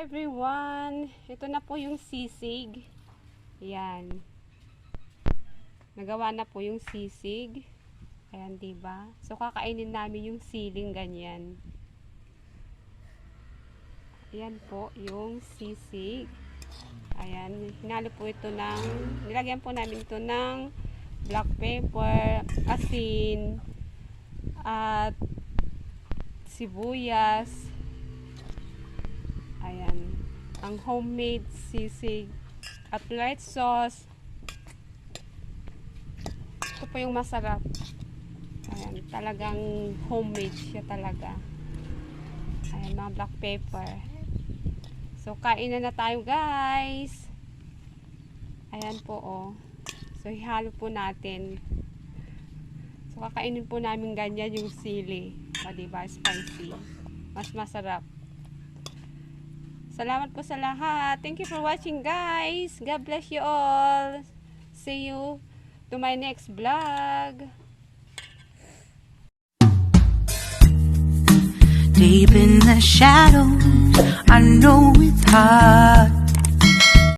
Everyone, ito na po yung sisig. Ayan. Nagawa na po yung sisig. Ayan, diba? So, kakainin namin yung siling ganyan. Ayan po yung sisig. Ayan. Hinalo po ito ng, nilagyan po namin ito ng black pepper, asin, at sibuyas. Ayan. Ang homemade sisig at light sauce. Ito po yung masarap. Ayan. Talagang homemade siya talaga. Ayan, mga black pepper. So, kain na tayo, guys. Ayan po, oh. So, ihalo po natin. So, kakainin po namin ganyan yung sili. O, diba? Spicy. Mas masarap. Salamat po sa lahat. Thank you for watching, guys. God bless you all. See you to my next vlog. Deep in the shadows, I know it's hard